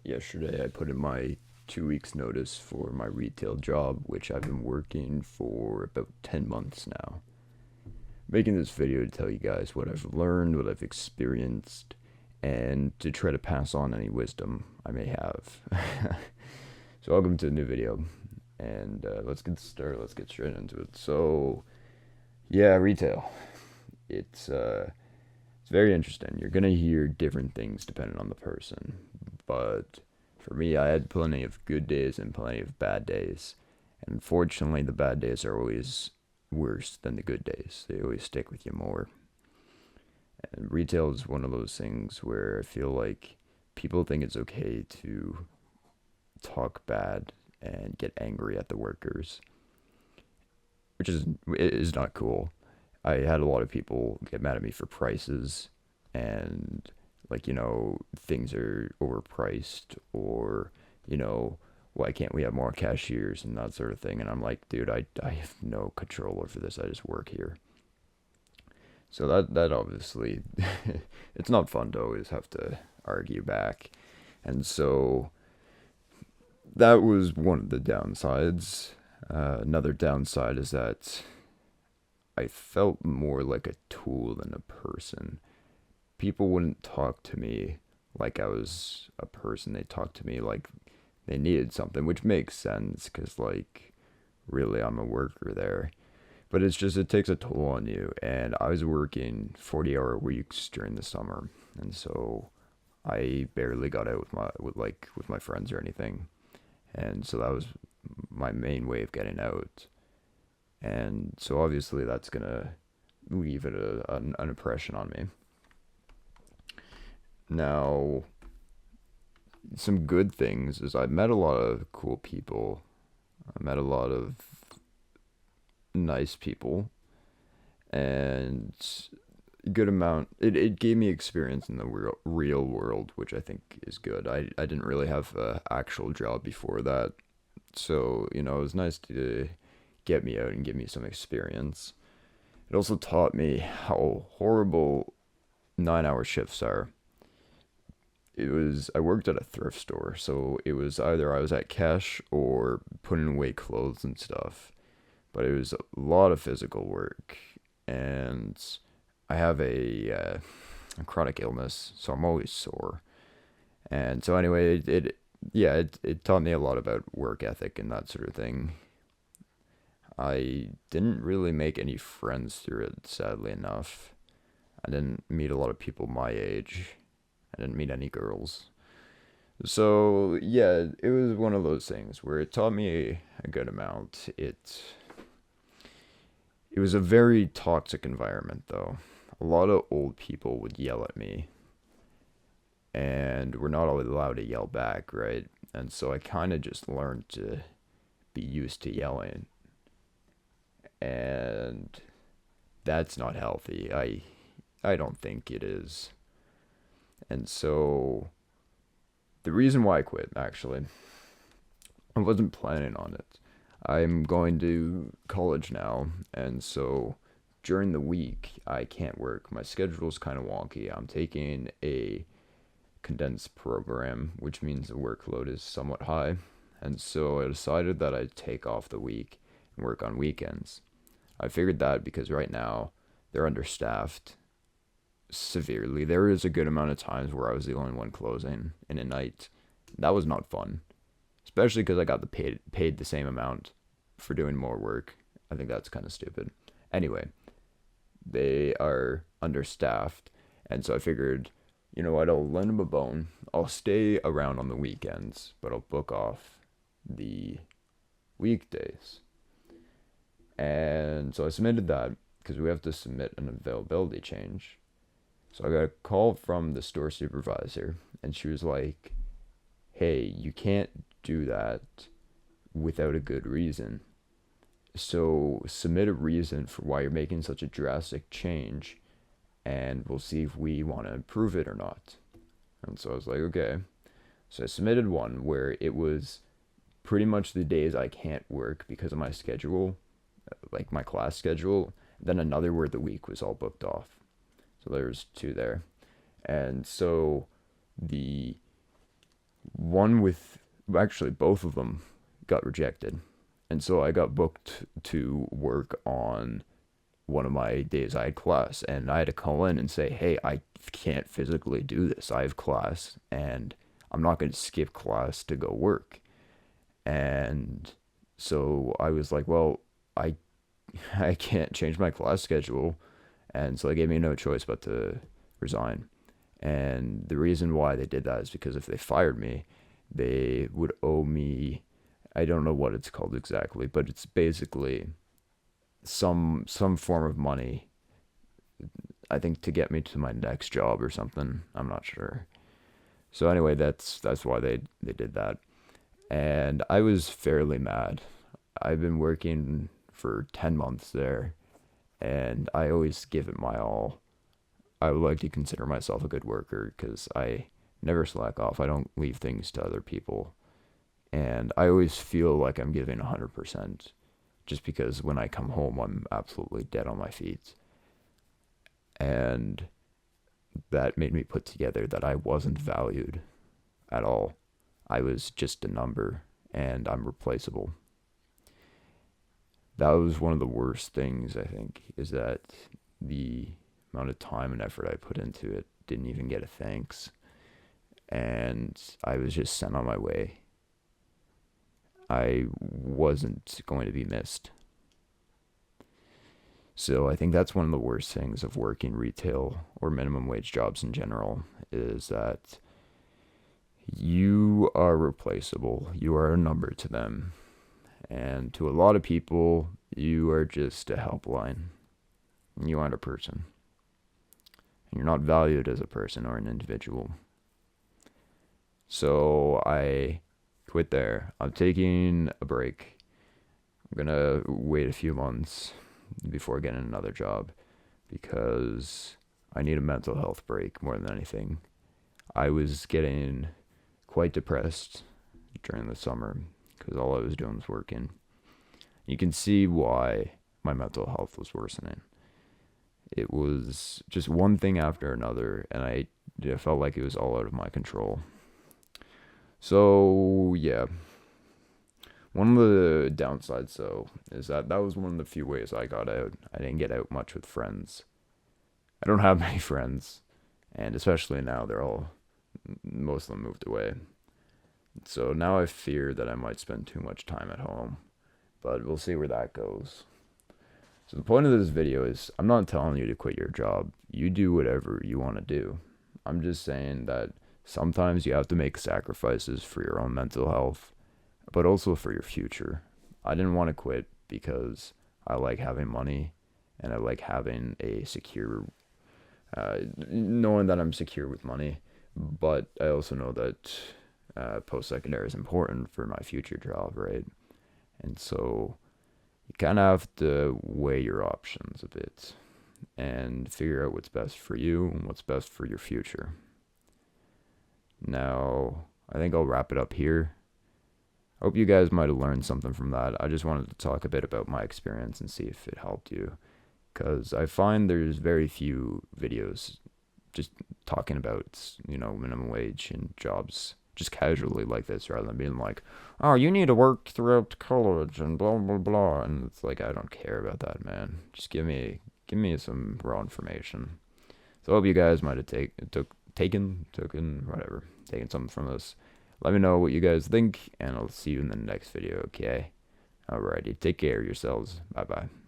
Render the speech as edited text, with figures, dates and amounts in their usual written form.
Yesterday, I put in my 2 weeks' notice for my retail job, which I've been working for about 10 months now. Making this video to tell you guys what I've learned, what I've experienced, and to try to pass on any wisdom I may have. So, welcome to a new video, and let's get started. Let's get straight into it. So, yeah, retail. It's very interesting. You're gonna hear different things depending on the person, but for me, I had plenty of good days and plenty of bad days. And unfortunately, the bad days are always worse than the good days. They always stick with you more. And retail is one of those things where I feel like people think it's okay to talk bad and get angry at the workers, which is not cool. I had a lot of people get mad at me for prices and like, things are overpriced or, why can't we have more cashiers and that sort of thing. And I'm like, dude, I have no control over this. I just work here. So that obviously it's not fun to always have to argue back. And so that was one of the downsides. Another downside is that I felt more like a tool than a person. People wouldn't talk to me like I was a person. They talked to me like they needed something, which makes sense because, like, really, I'm a worker there. But it's just, it takes a toll on you. And I was working 40-hour weeks during the summer. And so I barely got out with my friends or anything. And so that was my main way of getting out. And so obviously that's going to leave an impression on me. Now, some good things is I met a lot of cool people. I met a lot of nice people and good amount it gave me experience in the real world, which I think is good. I didn't really have a actual job before that. So, it was nice to get me out and give me some experience. It also taught me how horrible 9-hour shifts are. I worked at a thrift store, so it was either I was at cash or putting away clothes and stuff. But it was a lot of physical work, and I have a chronic illness, so I'm always sore. And so anyway, it taught me a lot about work ethic and that sort of thing. I didn't really make any friends through it, sadly enough. I didn't meet a lot of people my age. I didn't meet any girls. So, yeah, it was one of those things where it taught me a good amount. It was a very toxic environment, though. A lot of old people would yell at me, and we're not always allowed to yell back, right? And so I kind of just learned to be used to yelling, and that's not healthy. I don't think it is. And so the reason why I quit, actually, I wasn't planning on it. I'm going to college now, and so during the week I can't work. My schedule's kind of wonky. I'm taking a condensed program, which means the workload is somewhat high, and so I decided that I'd take off the week and work on weekends. I figured that because right now they're understaffed severely. There is a good amount of times where I was the only one closing in a night. That was not fun, especially because I got paid the same amount for doing more work. I think that's kind of stupid. Anyway, they are understaffed, and so I figured, you know what, I'll lend them a bone. I'll stay around on the weekends, but I'll book off the weekdays. And so I submitted that because we have to submit an availability change. So I got a call from the store supervisor, and she was like, hey, you can't do that without a good reason. So submit a reason for why you're making such a drastic change, and we'll see if we want to improve it or not. And so I was like, okay. So I submitted one where it was pretty much the days I can't work because of my schedule, like my class schedule. Then another where the week was all booked off. So there's two there. And so the one with actually both of them got rejected. And so I got booked to work on one of my days I had class, and I had to call in and say, "Hey, I can't physically do this. I have class and I'm not going to skip class to go work." And so I was like, "Well, I I can't change my class schedule." And so they gave me no choice but to resign. And the reason why they did that is because if they fired me, they would owe me, I don't know what it's called exactly, but it's basically some form of money, I think, to get me to my next job or something. I'm not sure. So anyway, that's why they did that. And I was fairly mad. I've been working for 10 months there, and I always give it my all. I would like to consider myself a good worker because I never slack off. I don't leave things to other people. And I always feel like I'm giving 100% just because when I come home, I'm absolutely dead on my feet. And that made me put together that I wasn't valued at all. I was just a number and I'm replaceable. That was one of the worst things, I think, is that the amount of time and effort I put into it didn't even get a thanks. And I was just sent on my way. I wasn't going to be missed. So I think that's one of the worst things of working retail or minimum wage jobs in general is that you are replaceable. You are a number to them. And to a lot of people, you are just a helpline. You aren't a person. And you're not valued as a person or an individual. So I quit there. I'm taking a break. I'm gonna wait a few months before getting another job because I need a mental health break more than anything. I was getting quite depressed during the summer because all I was doing was working. You can see why my mental health was worsening. It was just one thing after another, and I felt like it was all out of my control. So, yeah. One of the downsides, though, is that was one of the few ways I got out. I didn't get out much with friends. I don't have many friends, and especially now, most of them moved away. So now I fear that I might spend too much time at home, but we'll see where that goes. So the point of this video is I'm not telling you to quit your job. You do whatever you want to do. I'm just saying that sometimes you have to make sacrifices for your own mental health, but also for your future. I didn't want to quit because I like having money and I like having a secure, knowing that I'm secure with money. But I also know that post-secondary is important for my future job, right? And so you kind of have to weigh your options a bit and figure out what's best for you and what's best for your future. Now, I think I'll wrap it up here. I hope you guys might have learned something from that. I just wanted to talk a bit about my experience and see if it helped you. Because I find there's very few videos just talking about, minimum wage and jobs just casually like this rather than being like, oh, you need to work throughout college and blah, blah, blah. And it's like, I don't care about that, man. Just give me some raw information. So I hope you guys might have taken something from this. Let me know what you guys think, and I'll see you in the next video, okay? Alrighty, take care of yourselves. Bye-bye.